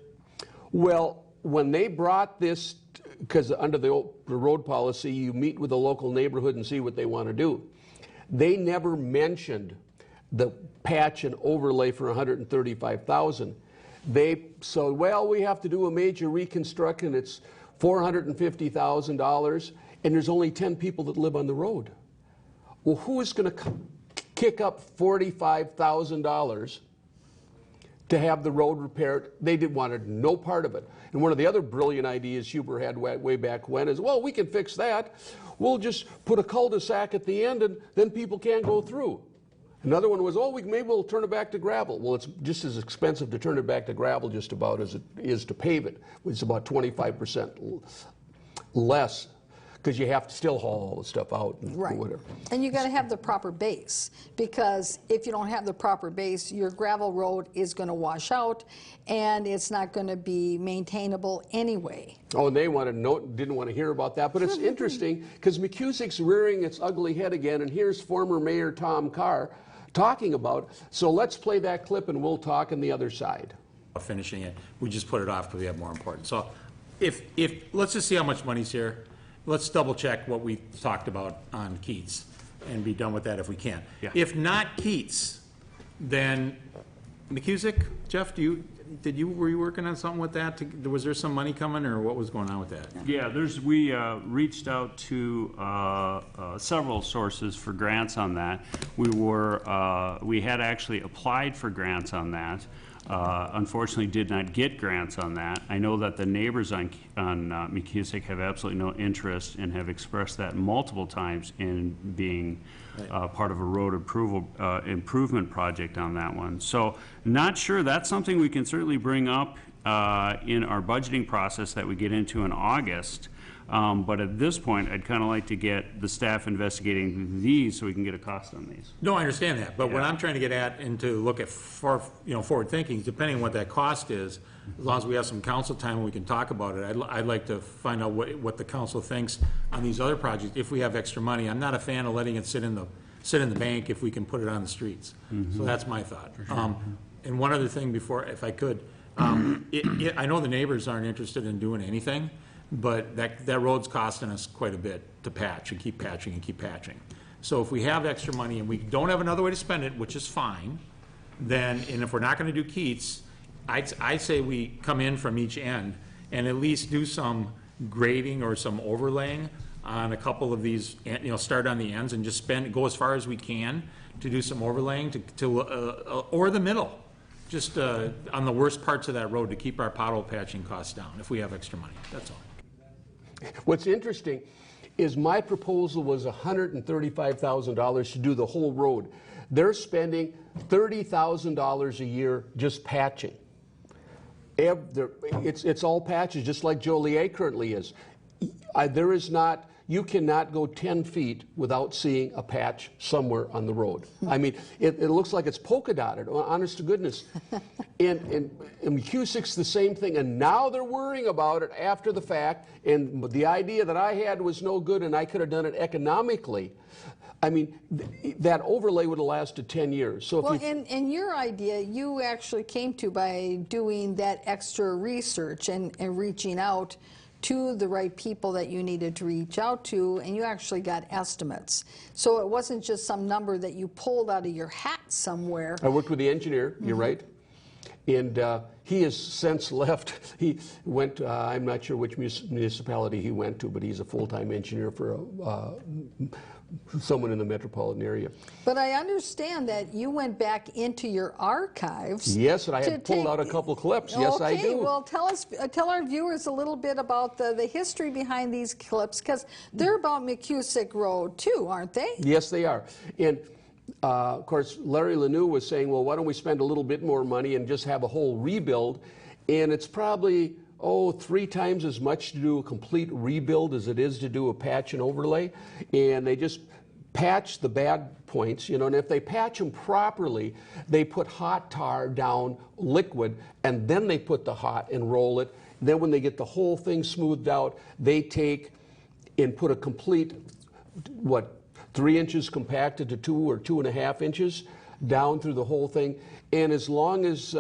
[SPEAKER 1] Well, when they brought this, because under the road policy, you meet with the local neighborhood and see what they want to do. They never mentioned the patch and overlay for $135,000. They said, well, we have to do a major reconstruction. It's $450,000, and there's only 10 people that live on the road. Well, who is going to kick up $45,000 to have the road repaired? They wanted no part of it. And one of the other brilliant ideas Huber had way back when is, well, we can fix that. We'll just put a cul-de-sac at the end, and then people can't go through. Another one was, oh, maybe we'll turn it back to gravel. Well, it's just as expensive to turn it back to gravel just about as it is to pave it. It's about 25% less, because you have to still haul all the stuff out and
[SPEAKER 2] Right.
[SPEAKER 1] whatever.
[SPEAKER 2] And you got to have the proper base, because if you don't have the proper base, your gravel road is going to wash out, and it's not going to be maintainable anyway.
[SPEAKER 1] Oh, and they didn't want to hear about that. But it's interesting, because McCusick's rearing its ugly head again, and here's former Mayor Tom Carr talking about. So let's play that clip, and we'll talk on the other side.
[SPEAKER 7] Finishing it, we just put it off because we have more important. So if let's just see how much money's here. Let's double check what we talked about on Keats and be done with that if we can.
[SPEAKER 5] Yeah.
[SPEAKER 7] If not Keats, then McCusick, Jeff, were you working on something with that? Was there some money coming, or what was going on with that?
[SPEAKER 5] Yeah, we reached out to several sources for grants on that. We had actually applied for grants on that. Unfortunately did not get grants on that. I know that the neighbors on McCusick have absolutely no interest and have expressed that multiple times in being part of a road improvement project on that one. So not sure. That's something we can certainly bring up in our budgeting process that we get into in August. But at this point, I'd kind of like to get the staff investigating these so we can get a cost on these.
[SPEAKER 7] No, I understand that, but what
[SPEAKER 5] Yeah.
[SPEAKER 7] I'm trying to get at and to look at forward thinking, depending on what that cost is, as long as we have some council time and we can talk about it, I'd like to find out what the council thinks on these other projects if we have extra money. I'm not a fan of letting it sit in the bank if we can put it on the streets. So that's my thought. And one other thing before, if I could, I know the neighbors aren't interested in doing anything, but that road's costing us quite a bit to patch and keep patching and keep patching. So if we have extra money and we don't have another way to spend it, which is fine, then, and if we're not gonna do Keats, I'd say we come in from each end and at least do some grading or some overlaying on a couple of these, you know, start on the ends and just go as far as we can to do some overlaying or the middle, just on the worst parts of that road to keep our pothole patching costs down if we have extra money. That's all.
[SPEAKER 1] What's interesting is my proposal was $135,000 to do the whole road. They're spending $30,000 a year just patching. It's all patches, just like Joliet currently is. There is not, you cannot go 10 feet without seeing a patch somewhere on the road. I mean, it looks like it's polka dotted, honest to goodness. And McCusick's the same thing, and now they're worrying about it after the fact, and the idea that I had was no good and I could have done it economically. I mean, that overlay would have lasted 10 years. So if
[SPEAKER 2] and your idea, you actually came to by doing that extra research and reaching out to the right people that you needed to reach out to, and you actually got estimates. So it wasn't just some number that you pulled out of your hat somewhere.
[SPEAKER 1] I worked with the engineer, you're right. And he has since left. He went, I'm not sure which municipality he went to, but he's a full-time engineer for someone in the metropolitan area.
[SPEAKER 2] But I understand that you went back into your archives.
[SPEAKER 1] Yes, and I had pulled out a couple clips. Yes, I do.
[SPEAKER 2] Okay, well, tell our viewers a little bit about the history behind these clips, because they're about McCusick Road too, aren't they?
[SPEAKER 1] Yes, they are. And of course, Larry Lanou was saying, well, why don't we spend a little bit more money and just have a whole rebuild? And it's probably, 3 times as much to do a complete rebuild as it is to do a patch and overlay. And they just patch the bad points, you know, and if they patch them properly, they put hot tar down liquid, and then they put the hot and roll it. Then when they get the whole thing smoothed out, they take and put a complete, 3 inches compacted to 2 or 2.5 inches down through the whole thing. And as long as,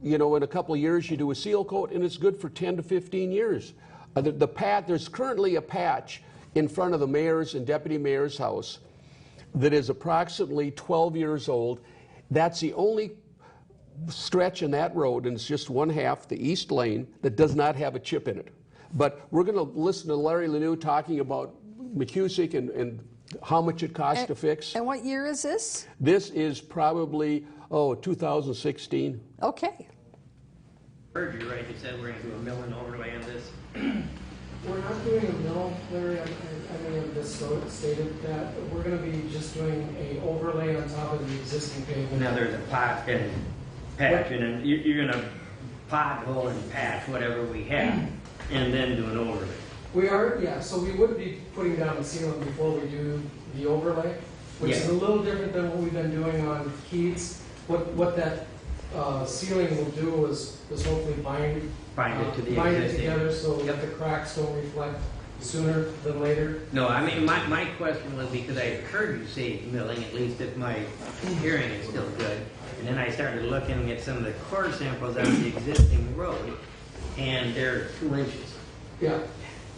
[SPEAKER 1] in a couple of years you do a seal coat, and it's good for 10 to 15 years. There's currently a patch in front of the mayor's and deputy mayor's house that is approximately 12 years old. That's the only stretch in that road, and it's just one half, the east lane, that does not have a chip in it. But we're going to listen to Larry Lanou talking about McCusick and how much it costs to fix.
[SPEAKER 2] And what year is this?
[SPEAKER 1] This is probably, 2016.
[SPEAKER 2] Okay.
[SPEAKER 3] Heard you right, you said we're gonna do a mill and overlay on this.
[SPEAKER 6] We're not doing a mill, Larry, I may have misstated that. We're gonna be just doing a overlay on top of the existing pavement.
[SPEAKER 3] Now there's a pot and patch, and then you're gonna pothole and patch whatever we have, and then do an overlay.
[SPEAKER 6] We are, yeah, so we would be putting down the sealant before we do the overlay, which is a little different than what we've been doing on Keats. What that sealing will do is hopefully bind
[SPEAKER 3] Bind it to the
[SPEAKER 6] bind it
[SPEAKER 3] existing.
[SPEAKER 6] together so that the cracks don't reflect sooner than later.
[SPEAKER 3] No, I mean, my question was because I heard you say milling, at least if my hearing is still good. And then I started looking at some of the core samples on the existing road, and they're 2 inches.
[SPEAKER 6] Yeah,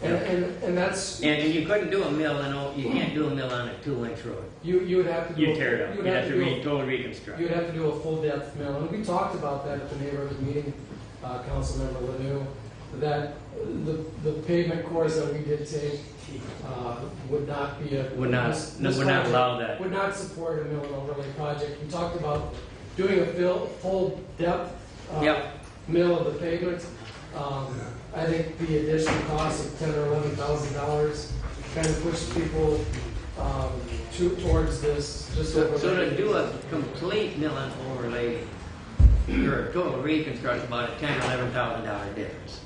[SPEAKER 6] and that's,
[SPEAKER 3] And you couldn't do a mill, you can't do a mill on a 2-inch road.
[SPEAKER 6] you would have to do.
[SPEAKER 3] You tear it up,
[SPEAKER 6] You'd
[SPEAKER 3] you'd have to
[SPEAKER 6] do
[SPEAKER 3] totally reconstruct.
[SPEAKER 6] You'd have to do a full depth mill, and we talked about that at the neighborhood meeting, Councilmember Lanou, that the pavement cores that we did take would not be
[SPEAKER 3] Would not allow that.
[SPEAKER 6] Would not support a mill and overlay project. We talked about doing a full depth mill of the pavement. I think the additional cost of $10,000 or $11,000 kind of pushed people towards this.
[SPEAKER 3] So to do a complete mill and overlay, or a total reconstruction, about a $10,000 or $11,000 difference.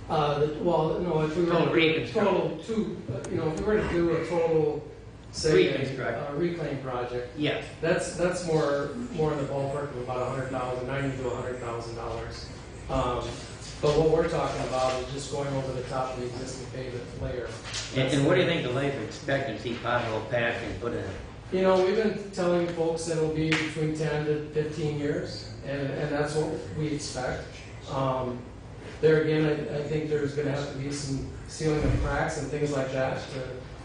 [SPEAKER 6] Well, no, if we were
[SPEAKER 3] Total
[SPEAKER 6] to
[SPEAKER 3] reconstruction.
[SPEAKER 6] if we were to do a total, say,
[SPEAKER 3] Reconstruct.
[SPEAKER 6] reclaim project,
[SPEAKER 3] Yes.
[SPEAKER 6] that's more in the ballpark of about $90,000 to $100,000. But what we're talking about is just going over the top of the existing pavement layer.
[SPEAKER 3] And what do you think the life expectancy pothole patch can put in?
[SPEAKER 6] We've been telling folks that it'll be between 10 to 15 years, and that's what we expect. There again, I think there's going to have to be some sealing of cracks and things like that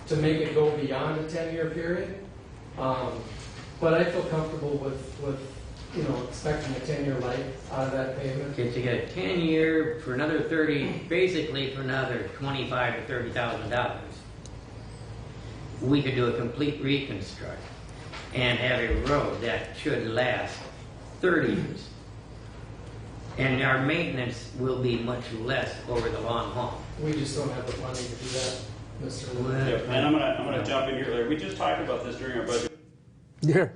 [SPEAKER 6] to make it go beyond a 10-year period. But I feel comfortable with expecting a 10-year life out of that pavement?
[SPEAKER 3] Okay, so you got a 10-year for another 30, basically for another $25,000 to $30,000. We could do a complete reconstruct and have a road that should last 30 years. And our maintenance will be much less over the long haul.
[SPEAKER 6] We just don't have the funding to do that, Mr. Lewin.
[SPEAKER 5] Yep, and I'm gonna jump in here, Larry. We just talked about this during our budget.
[SPEAKER 1] There.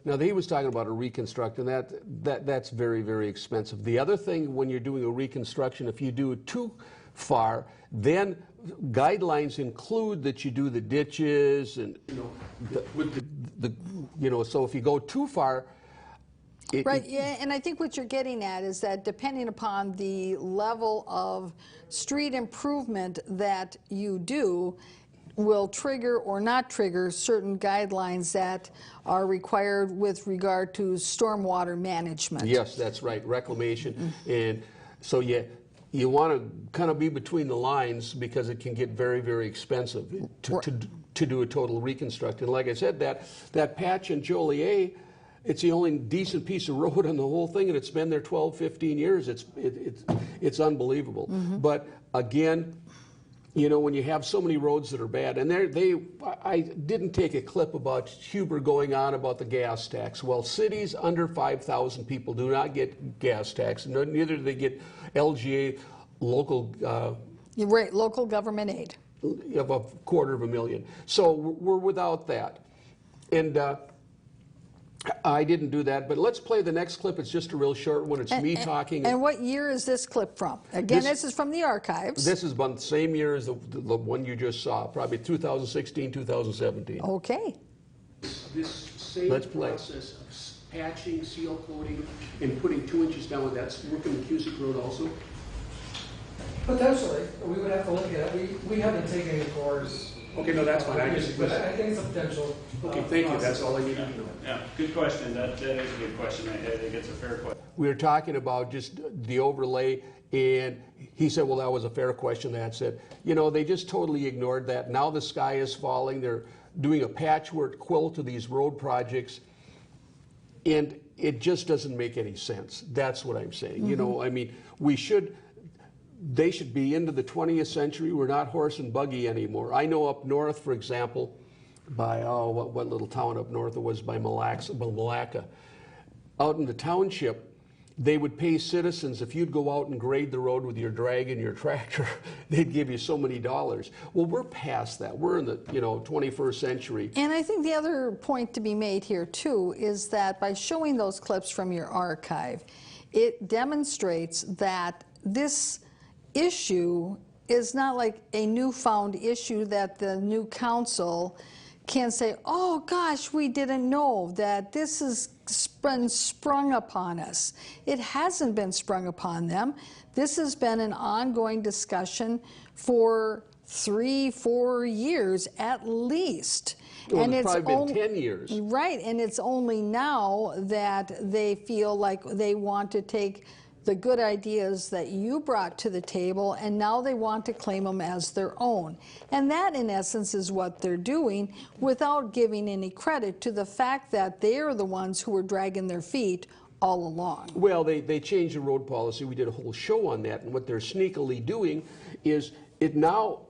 [SPEAKER 1] Now, he was talking about a reconstruct, and that's very, very expensive. The other thing, when you're doing a reconstruction, if you do it too far, then guidelines include that you do the ditches and so if you go too far.
[SPEAKER 2] Right, yeah, and I think what you're getting at is that depending upon the level of street improvement that you do, will trigger or not trigger certain guidelines that are required with regard to stormwater management.
[SPEAKER 1] Yes, that's right, reclamation. And so you want to kind of be between the lines because it can get very, very expensive to do a total reconstruct. And like I said, that patch in Joliet, it's the only decent piece of road on the whole thing, and it's been there 12, 15 years. It's unbelievable. But again, when you have so many roads that are bad, and I didn't take a clip about Huber going on about the gas tax. Well, cities under 5,000 people do not get gas tax, neither do they get LGA, local.
[SPEAKER 2] Right, local government aid.
[SPEAKER 1] Of $250,000. So we're without that. And I didn't do that, but let's play the next clip. It's just a real short one. It's me talking.
[SPEAKER 2] And what year is this clip from? Again, this is from the archives.
[SPEAKER 1] This is about the same year as the one you just saw, probably 2016, 2017.
[SPEAKER 2] Okay.
[SPEAKER 1] This same process of patching, seal coating, and putting 2 inches down, that's working the Cusick Road also?
[SPEAKER 6] Potentially, we would have to look at it. We haven't taken any course.
[SPEAKER 1] Okay, no, that's fine.
[SPEAKER 6] But I think it's a potential.
[SPEAKER 1] Okay, thank you. That's all I needed to know.
[SPEAKER 5] Yeah, good question. That is a good question. I think it's a fair question.
[SPEAKER 1] We were talking about just the overlay, and he said, well, that was a fair question. That's it. They just totally ignored that. Now the sky is falling. They're doing a patchwork quilt to these road projects, and it just doesn't make any sense. That's what I'm saying. I mean, they should be into the 20th century. We're not horse and buggy anymore. I know up north, for example, by, what little town up north it was, by Malacca. Out in the township, they would pay citizens, if you'd go out and grade the road with your drag and your tractor, they'd give you so many dollars. Well, we're past that. We're in the 21st century.
[SPEAKER 2] And I think the other point to be made here, too, is that by showing those clips from your archive, it demonstrates that this issue is not like a newfound issue that the new council can say, oh gosh, we didn't know that this has been sprung upon us. It hasn't been sprung upon them. This has been an ongoing discussion for 3-4 years at least.
[SPEAKER 1] Well,
[SPEAKER 2] and
[SPEAKER 1] it's probably been 10 years.
[SPEAKER 2] Right, and it's only now that they feel like they want to take the good ideas that you brought to the table, and now they want to claim them as their own. And that, in essence, is what they're doing without giving any credit to the fact that they're the ones who were dragging their feet all along.
[SPEAKER 1] Well, they changed the road policy. We did a whole show on that, and what they're sneakily doing is now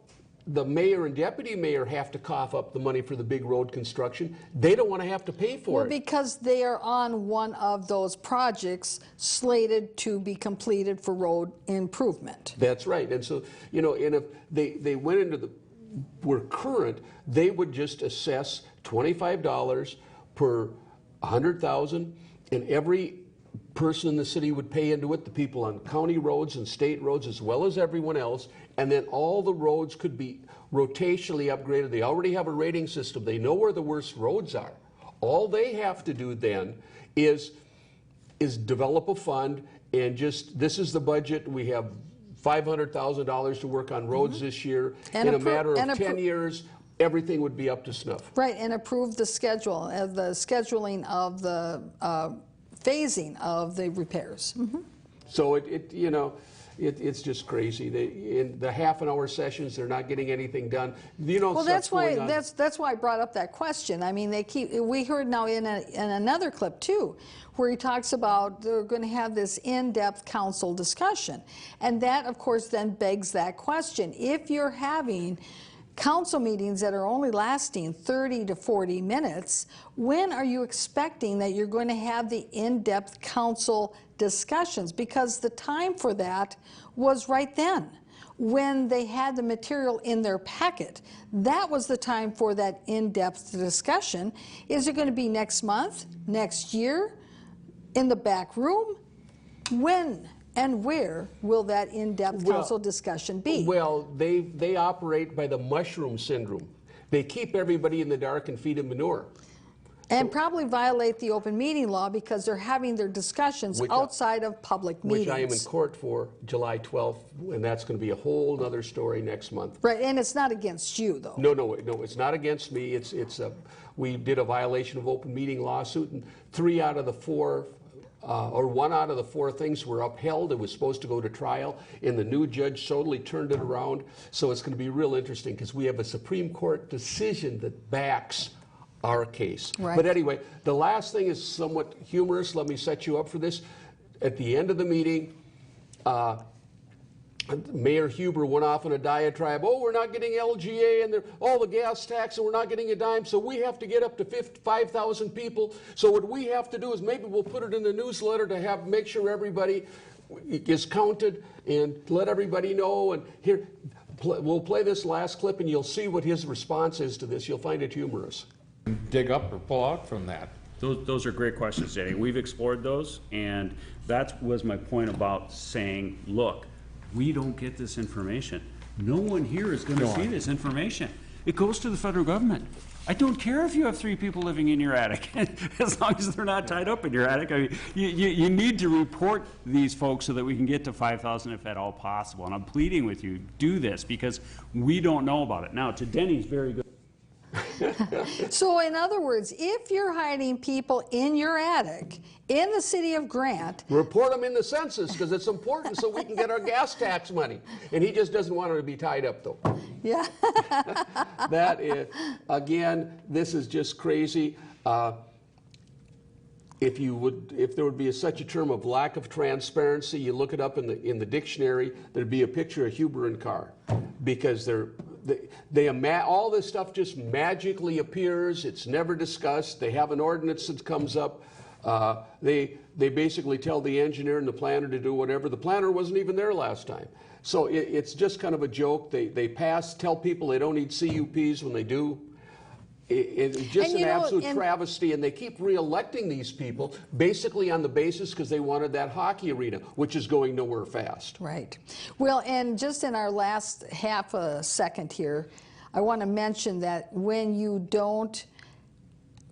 [SPEAKER 1] the mayor and deputy mayor have to cough up the money for the big road construction. They don't want to have to pay for it.
[SPEAKER 2] Because they are on one of those projects slated to be completed for road improvement.
[SPEAKER 1] That's right. And so, and if they went into were current, they would just assess $25 per 100,000, and every person in the city would pay into it, the people on county roads and state roads as well as everyone else, and then all the roads could be rotationally upgraded. They already have a rating system. They know where the worst roads are. All they have to do then is develop a fund, and this is the budget. We have $500,000 to work on roads this year. In a matter of 10 years, everything would be up to snuff.
[SPEAKER 2] Right, and approve the schedule, the scheduling of the phasing of the repairs.
[SPEAKER 1] So it's just crazy. In the half-an-hour sessions, they're not getting anything done. You know,
[SPEAKER 2] Well,
[SPEAKER 1] stuff's going on.
[SPEAKER 2] that's why I brought up that question. I mean, we heard now in another clip too, where he talks about they're going to have this in-depth council discussion, and that, of course, then begs that question: if you're having council meetings that are only lasting 30 to 40 minutes, when are you expecting that you're going to have the in-depth council discussions? Because the time for that was right then, when they had the material in their packet. That was the time for that in-depth discussion. Is it going to be next month, next year, in the back room? When and where will that in-depth council discussion be?
[SPEAKER 1] Well, they operate by the mushroom syndrome. They keep everybody in the dark and feed them manure.
[SPEAKER 2] And probably violate the open meeting law because they're having their discussions outside of public meetings.
[SPEAKER 1] Which I am in court for July 12th, and that's going to be a whole other story next month.
[SPEAKER 2] Right, and it's not against you, though.
[SPEAKER 1] No, it's not against me. We did a violation of open meeting lawsuit, and 3 out of the 4, or 1 out of the 4 things were upheld. It was supposed to go to trial, and the new judge totally turned it around. So it's going to be real interesting because we have a Supreme Court decision that backs our case.
[SPEAKER 2] Right.
[SPEAKER 1] But anyway, the last thing is somewhat humorous. Let me set you up for this. At the end of the meeting, Mayor Huber went off on a diatribe. Oh, we're not getting LGA and all the gas tax, and we're not getting a dime, so we have to get up to 5,000 people. So what we have to do is maybe we'll put it in the newsletter to make sure everybody is counted and let everybody know. And here, we'll play this last clip, and you'll see what his response is to this. You'll find it humorous.
[SPEAKER 9] Dig up or pull out from that?
[SPEAKER 5] Those are great questions, Danny. We've explored those, and that was my point about saying, look, we don't get this information. No one here is going to see this information. It goes to the federal government. I don't care if you have 3 people living in your attic, as long as they're not tied up in your attic. I mean, you need to report these folks so that we can get to 5,000 if at all possible. And I'm pleading with you, do this, because we don't know about it. Now, to Denny's very good.
[SPEAKER 2] So in other words, if you're hiding people in your attic in the city of Grant,
[SPEAKER 1] report them in the census because it's important so we can get our gas tax money. And he just doesn't want them to be tied up, though.
[SPEAKER 2] yeah.
[SPEAKER 1] That is, again, this is just crazy. If there would be such a term of lack of transparency, you look it up in the dictionary, there'd be a picture of Huber and Carr, because all this stuff just magically appears. It's never discussed. They have an ordinance that comes up. They basically tell the engineer and the planner to do whatever. The planner wasn't even there last time. So it's just kind of a joke. They tell people they don't need CUPs when they do. It's just an absolute travesty, and they keep re-electing these people basically on the basis because they wanted that hockey arena, which is going nowhere fast.
[SPEAKER 2] Right. Well, and just in our last half a second here, I want to mention that when you don't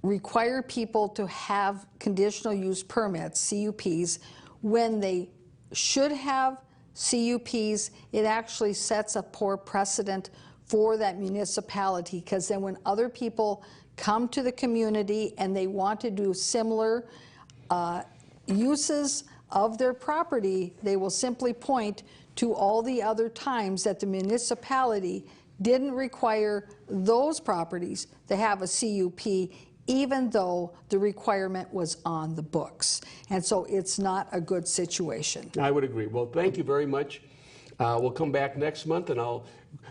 [SPEAKER 2] require people to have conditional use permits, CUPs, when they should have CUPs, it actually sets a poor precedent for that municipality, because then when other people come to the community and they want to do similar uses of their property, they will simply point to all the other times that the municipality didn't require those properties to have a CUP, even though the requirement was on the books. And so it's not a good situation.
[SPEAKER 1] I would agree. Well, thank you very much. We'll come back next month and I'll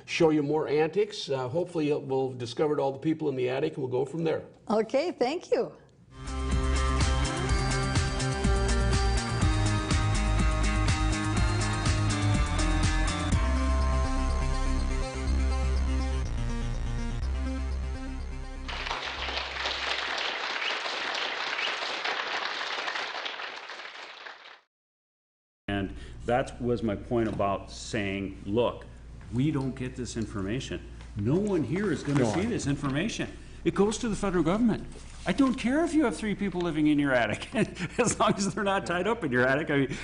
[SPEAKER 1] show you more antics. Hopefully we'll have discovered all the people in the attic and we'll go from there.
[SPEAKER 2] Okay, thank you.
[SPEAKER 5] And that was my point about saying, look, we don't get this information. No one here is going to see this information. It goes to the federal government. I don't care if you have 3 people living in your attic, as long as they're not tied up in your attic. I mean,